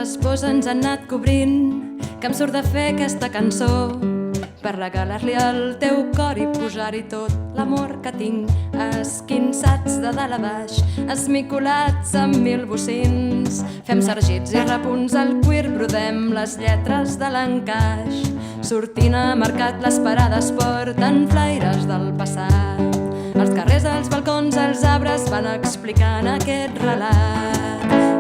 les pors ens han anat cobrint, que em surt de fer aquesta cançó per regalar-li al teu cor i posar-hi tot l'amor que tinc, esquinçats de dalt a baix, esmicolats amb 1000 bocins. Fem sargits i repunts al cuir, brodem les lletres de l'encaix. Sortint a mercat les parades porten flaires del passat. Els carrers, els balcons, els arbres van explicant aquest relat.